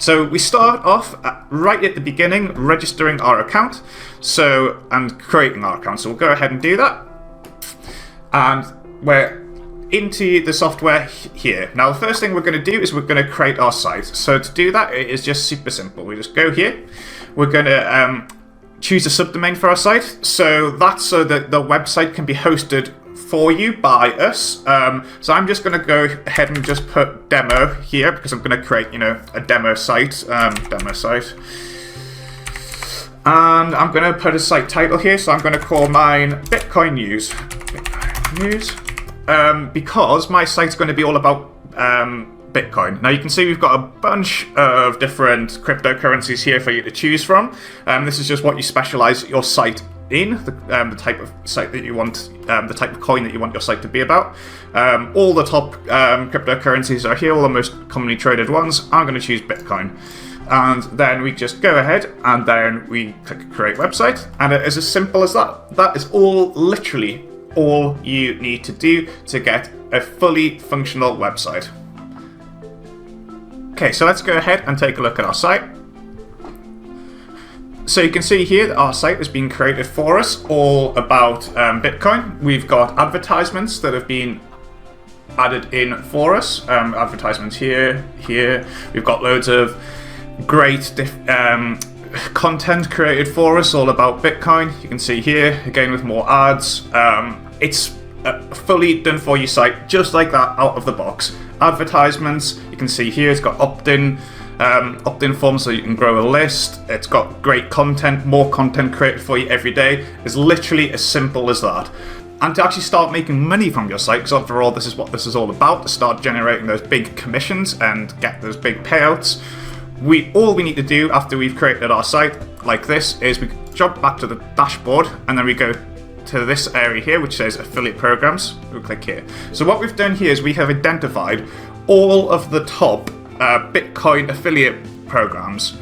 So we start off right at the beginning, registering our account, and creating our account. So we'll go ahead and do that, and we're into the software here. Now the first thing we're going to do is we're going to create our site. So to do that, it is just super simple. We just go here. We're going to choose a subdomain for our site. So that's so that the website can be hosted for you by us. So I'm just going to go ahead and just put demo here because I'm going to create, a demo site. And I'm going to put a site title here. So I'm going to call mine Bitcoin News. Because my site's going to be all about Bitcoin. Now you can see we've got a bunch of different cryptocurrencies here for you to choose from. This is just what you specialize your site in, the type of site that you want, the type of coin that you want your site to be about. All the top cryptocurrencies are here, all the most commonly traded ones. I'm going to choose Bitcoin. And then we just go ahead and then we click create website, and it is as simple as that. That is literally all you need to do to get a fully functional website. Okay, so let's go ahead and take a look at our site. So you can see here that our site has been created for us, all about Bitcoin. We've got advertisements that have been added in for us. Advertisements here. We've got loads of great content created for us, all about Bitcoin. You can see here, again with more ads. It's a fully done for you site, just like that, out of the box. Advertisements, you can see here, it's got opt-in forms so you can grow a list. It's got great content, more content created for you every day. It's literally as simple as that. And to actually start making money from your site, because after all, this is what this is all about, to start generating those big commissions and get those big payouts. All we need to do after we've created our site like this is we jump back to the dashboard, and then we go to this area here which says affiliate programs. We'll click here. So what we've done here is we have identified all of the top Bitcoin affiliate programs.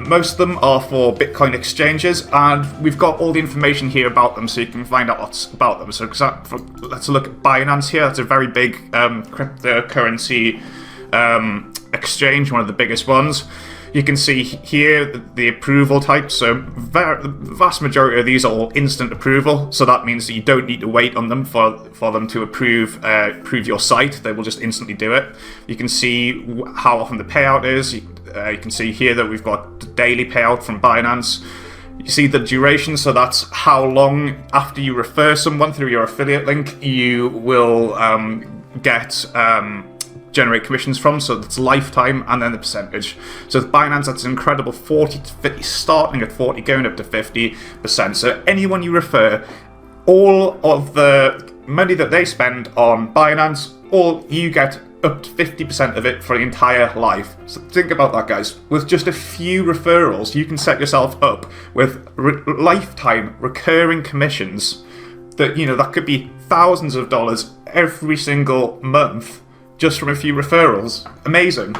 Most of them are for Bitcoin exchanges, and we've got all the information here about them so you can find out what's about them. So let's look at Binance here. That's a very big cryptocurrency exchange, one of the biggest ones. You can see here the approval types. So the vast majority of these are all instant approval. So that means that you don't need to wait on them for them to approve your site. They will just instantly do it. You can see how often the payout is. You can see here that we've got the daily payout from Binance. You see the duration, so that's how long after you refer someone through your affiliate link you will generate commissions from, so that's lifetime, and then the percentage. So with Binance, that's an incredible 40 to 50, starting at 40, going up to 50%. So anyone you refer, all of the money that they spend on Binance, you get up to 50% of it for the entire life. So think about that, guys. With just a few referrals, you can set yourself up with lifetime recurring commissions that could be thousands of dollars every single month, just from a few referrals. Amazing.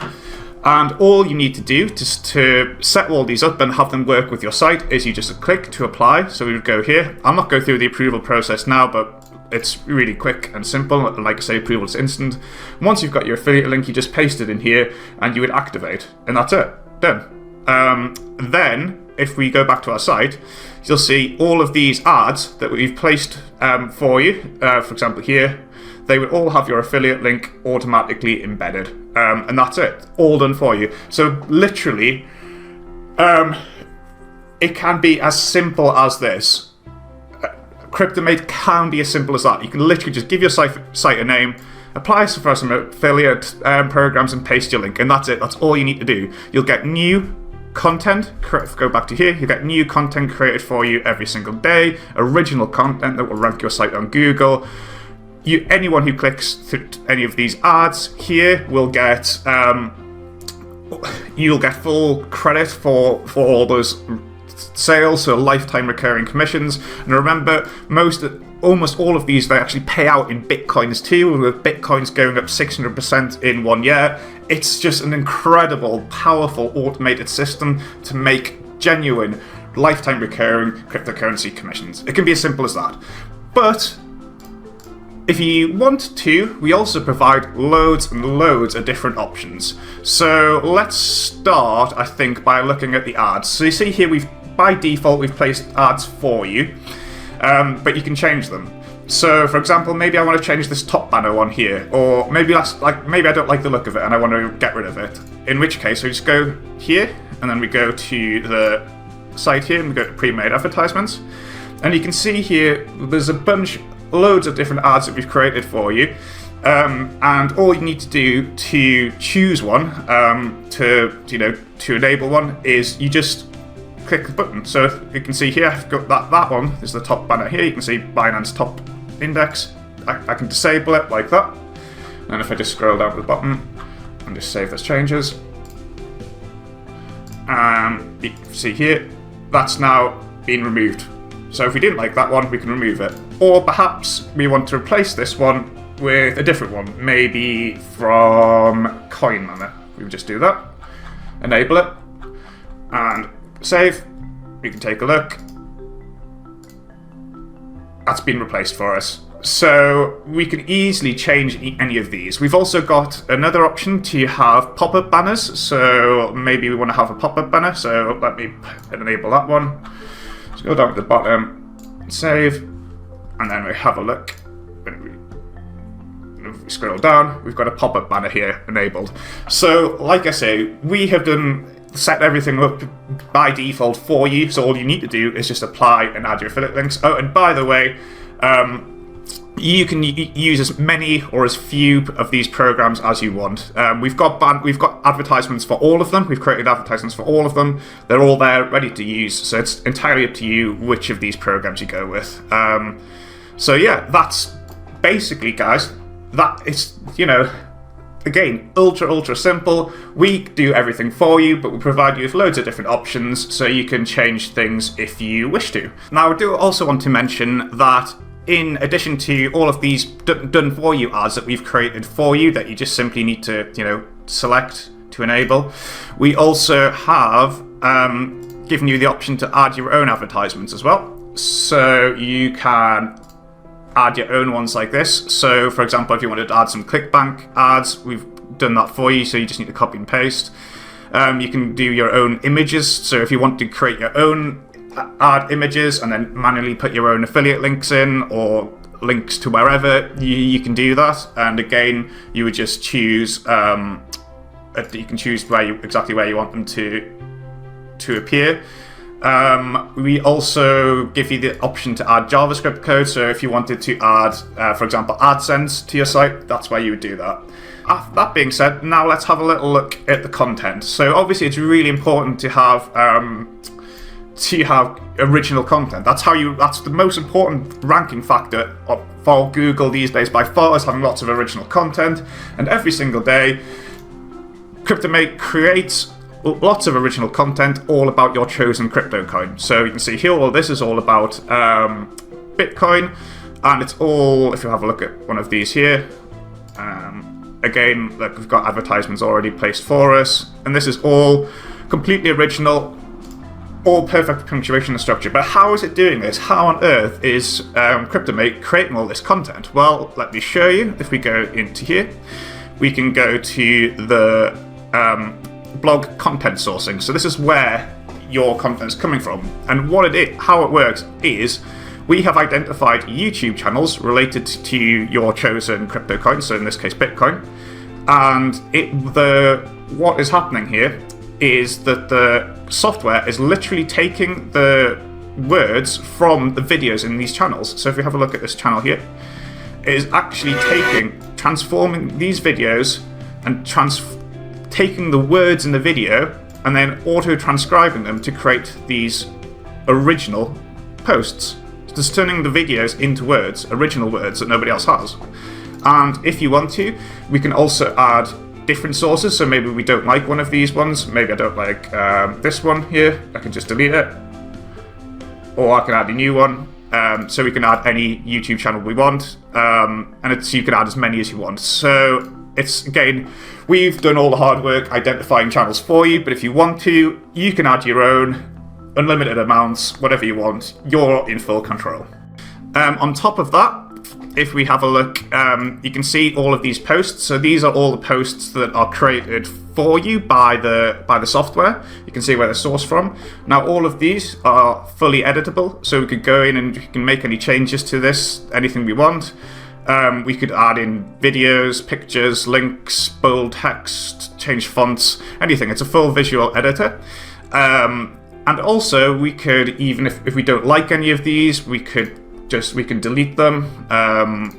And all you need to do to set all these up and have them work with your site is you just click to apply. So we would go here. I'll not go through the approval process now, but it's really quick and simple. Like I say, approval is instant. Once you've got your affiliate link, you just paste it in here and you would activate, and that's it. Done. Then if we go back to our site, you'll see all of these ads that we've placed for you. For example, here, they would all have your affiliate link automatically embedded. And that's it. All done for you. So literally, it can be as simple as this. Cryptomate can be as simple as that. You can literally just give your site a name, apply for some affiliate programs, and paste your link. And that's it. That's all you need to do. You'll get new content. Go back to here. You'll get new content created for you every single day. Original content that will rank your site on Google. Anyone who clicks through any of these ads here will get you'll get full credit for all those sales, so lifetime recurring commissions. And remember, almost all of these, they actually pay out in Bitcoins too, with Bitcoins going up 600% in 1 year. It's just an incredible, powerful automated system to make genuine lifetime recurring cryptocurrency commissions. It can be as simple as that. But If you want to, we also provide loads and loads of different options. So let's start, I think, by looking at the ads. So you see here, by default, we've placed ads for you, but you can change them. So, for example, maybe I want to change this top banner one here, or maybe maybe I don't like the look of it and I want to get rid of it. In which case, we just go here, and then we go to the site here, and we go to pre-made advertisements, and you can see here there's loads of different ads that we've created for you, and all you need to do to choose one, to enable one, is you just click the button. So you can see here, I've got that one is the top banner here. You can see Binance top index. I can disable it like that, and if I just scroll down to the bottom and just save those changes, you can see here that's now been removed. So if we didn't like that one, we can remove it. Or perhaps we want to replace this one with a different one, maybe from Coin Manor. We would just do that, enable it, and save. We can take a look. That's been replaced for us. So we can easily change any of these. We've also got another option to have pop-up banners. So maybe we want to have a pop-up banner. So let me enable that one. Let's go down to the bottom, save, and then we have a look. If we scroll down, we've got a pop-up banner here enabled. So like I say, we have set everything up by default for you, so all you need to do is just apply and add your affiliate links. Oh, and by the way, you can use as many or as few of these programs as you want. We've got advertisements for all of them. We've created advertisements for all of them. They're all there, ready to use. So it's entirely up to you which of these programs you go with. So yeah, that's basically, guys. That is, again, ultra simple. We do everything for you, but we provide you with loads of different options so you can change things if you wish to. Now, I do also want to mention that in addition to all of these done for you ads that we've created for you that you just simply need to, select to enable, we also have given you the option to add your own advertisements as well. So you can add your own ones like this. So for example, if you wanted to add some ClickBank ads, we've done that for you, so you just need to copy and paste. You can do your own images, so if you want to create your own ad images and then manually put your own affiliate links in or links to wherever, you can do that. And again, you would just choose you can choose exactly where you want them to appear. We also give you the option to add JavaScript code, so if you wanted to add, for example, AdSense to your site, that's where you would do that. That being said, now let's have a little look at the content. So obviously it's really important to have original content. That's the most important ranking factor for Google these days by far, is having lots of original content. And every single day, Cryptomate creates lots of original content all about your chosen crypto coin. So you can see here, this is all about Bitcoin, and it's all, if you have a look at one of these here, again, look, we've got advertisements already placed for us, and this is all completely original, all perfect punctuation and structure. But how is it doing this? How on earth is Cryptomate creating all this content? Well, let me show you. If we go into here, we can go to the blog content sourcing. So this is where your content is coming from, and how it works is we have identified YouTube channels related to your chosen crypto coin, so in this case Bitcoin, and what is happening here is that the software is literally taking the words from the videos in these channels. So if we have a look at this channel here, it is actually transforming these videos and taking the words in the video and then auto-transcribing them to create these original posts. Just turning the videos into original words that nobody else has. And if you want to, we can also add different sources. So maybe we don't like one of these ones. Maybe I don't like this one here. I can just delete it. Or I can add a new one. So we can add any YouTube channel we want. And you can add as many as you want. So again, we've done all the hard work identifying channels for you, but if you want to, you can add your own, unlimited amounts, whatever you want. You're in full control. On top of that, if we have a look, you can see all of these posts. So these are all the posts that are created for you by the software. You can see where they're sourced from. Now all of these are fully editable, so we could go in and we can make any changes to this, anything we want. We could add in videos, pictures, links, bold text, change fonts, anything. It's a full visual editor. And also we could, even if we don't like any of these, we can delete them,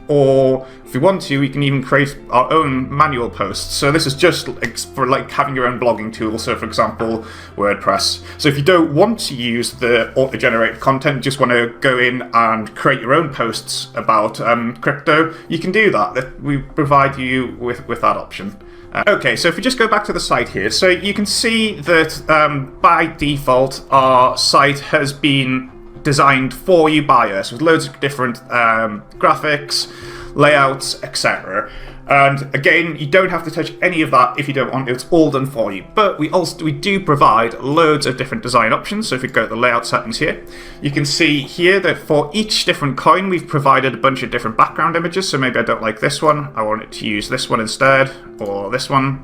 or if we want to, we can even create our own manual posts. So this is just for like having your own blogging tool. So for example, WordPress. So if you don't want to use the auto-generated content, just want to go in and create your own posts about crypto, you can do that. We provide you with that option. Okay, so if we just go back to the site here, so you can see that by default our site has been designed for you by us with loads of different graphics, layouts, etc. And again, you don't have to touch any of that if you don't want to. It's all done for you. But we do provide loads of different design options. So if we go to the layout settings here, you can see here that for each different coin, we've provided a bunch of different background images. So maybe I don't like this one. I want it to use this one instead, or this one.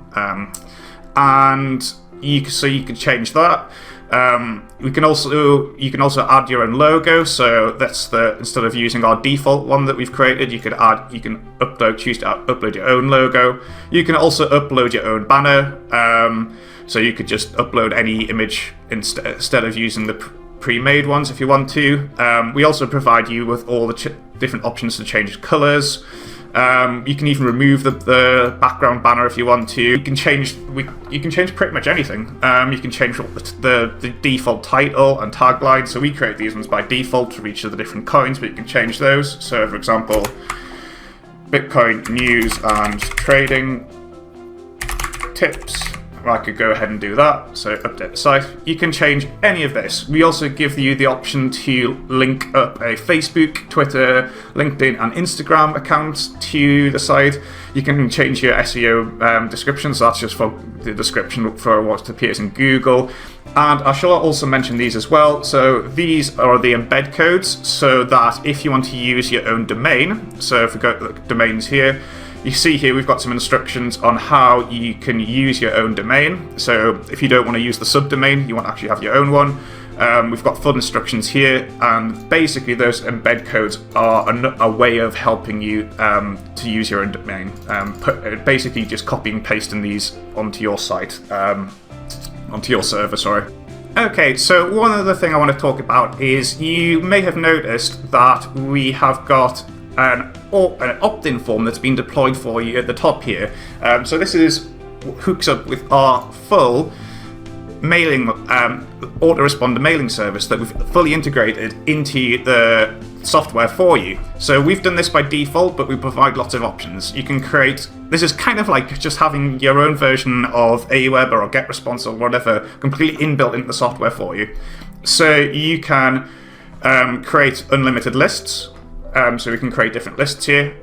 And you can change that. You can also add your own logo. So that's instead of using our default one that we've created, choose to upload your own logo. You can also upload your own banner. So you could just upload any image instead of using the pre-made ones if you want to. We also provide you with all the different options to change colors. You can even remove the background banner if you want to. You can change pretty much anything. You can change the default title and tagline. So we create these ones by default for each of the different coins, but you can change those. So for example, Bitcoin news and trading tips. I could go ahead and do that. So update the site. You can change any of this. We also give you the option to link up a Facebook, Twitter, LinkedIn and Instagram account to the site. You can change your SEO description. So that's just for the description for what appears in Google. And I shall also mention these as well. So these are the embed codes, so that if you want to use your own domain, so if we go to the domains here, you see here we've got some instructions on how you can use your own domain. So if you don't want to use the subdomain, you want to actually have your own one. We've got full instructions here, and basically those embed codes are a way of helping you to use your own domain. Basically just copying and pasting these onto your site, onto your server, sorry. Okay, so one other thing I want to talk about is you may have noticed that we have got an opt-in form that's been deployed for you at the top here. So this hooks up with our full mailing autoresponder mailing service that we've fully integrated into the software for you. So we've done this by default, but we provide lots of options. You can create, this is kind of like just having your own version of Aweber or GetResponse or whatever completely inbuilt into the software for you. So you can create unlimited lists. So we can create different lists here.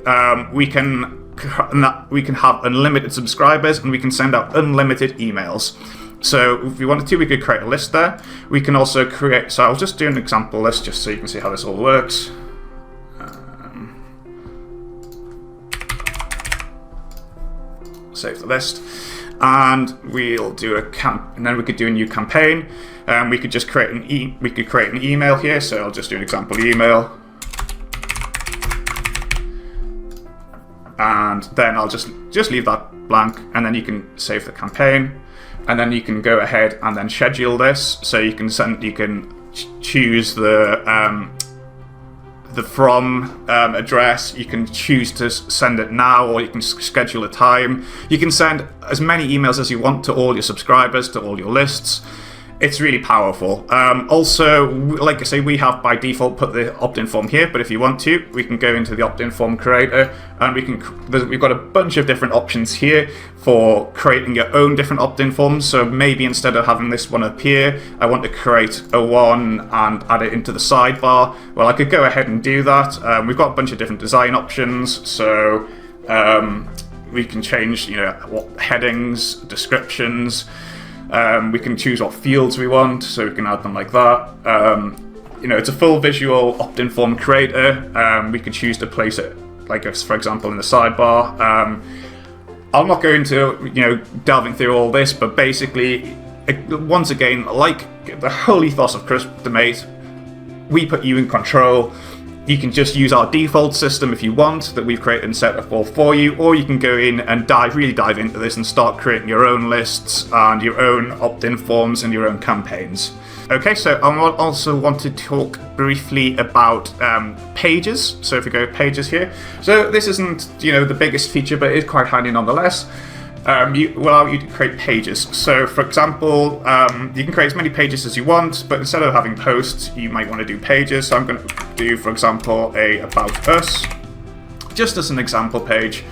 We can have unlimited subscribers, and we can send out unlimited emails. So if we wanted to, we could create a list there. We can also create, so I'll just do an example list just so you can see how this all works. Save the list, and we'll do and then we could do a new campaign. We could just create an email here. So I'll just do an example email. And then I'll just leave that blank, and then you can save the campaign, and then you can go ahead and then schedule this. So you can choose the from address. You can choose to send it now, or you can schedule a time. You can send as many emails as you want to all your subscribers, to all your lists. It's really powerful. Also, like I say, we have by default put the opt-in form here, but if you want to, we can go into the opt-in form creator, and we've got a bunch of different options here for creating your own different opt-in forms. So maybe instead of having this one appear, I want to create a one and add it into the sidebar. Well, I could go ahead and do that. We've got a bunch of different design options, so we can change, what headings, descriptions. We can choose what fields we want, so we can add them like that. It's a full visual opt-in form creator. We could choose to place it like for example in the sidebar. I'll not go into delving through all this, but basically, once again, like the whole ethos of Cryptomate, we put you in control. You can just use our default system if you want that we've created and set up all for you, or you can go in and really dive into this and start creating your own lists and your own opt-in forms and your own campaigns. Okay, so I also want to talk briefly about pages. So if we go to pages here, so this isn't the biggest feature, but it is quite handy nonetheless. You will allow you to create pages. So, for example, you can create as many pages as you want, but instead of having posts, you might want to do pages. So I'm going to do, for example, a About Us, just as an example page.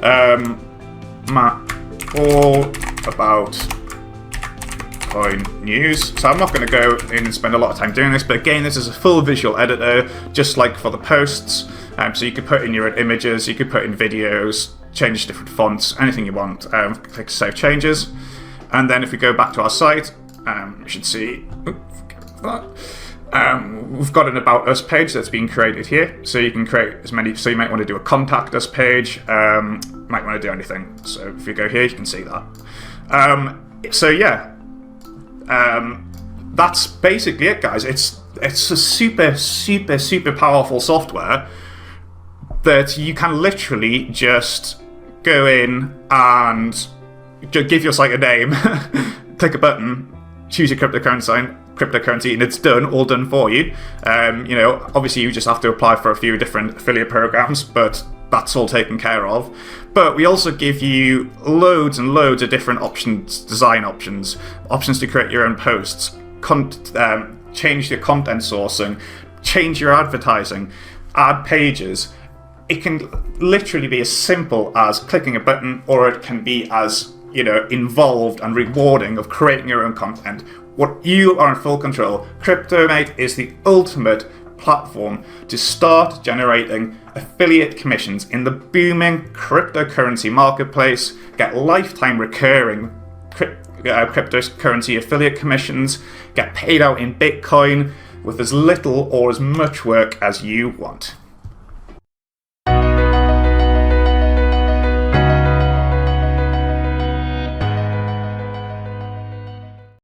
All about coin news. So I'm not going to go in and spend a lot of time doing this, but again, this is a full visual editor, just like for the posts. So you could put in your own images, you could put in videos, change different fonts, anything you want. Click Save Changes. And then if we go back to our site, we should see we've got an About Us page that's been created here. So you can create as many, so you might want to do a Contact Us page, might want to do anything. So if you go here, you can see that. So yeah, that's basically it, guys. It's a super powerful software that you can literally just go in and give your site a name, click a button, choose your cryptocurrency, and it's done, all done for you. Obviously you just have to apply for a few different affiliate programs, but that's all taken care of. But we also give you loads and loads of different options, design options to create your own posts, change your content sourcing, change your advertising, add pages. It can literally be as simple as clicking a button, or it can be as involved and rewarding of creating your own content. What you are in full control. Cryptomate is the ultimate platform to start generating affiliate commissions in the booming cryptocurrency marketplace. Get lifetime recurring cryptocurrency affiliate commissions. Get paid out in Bitcoin with as little or as much work as you want.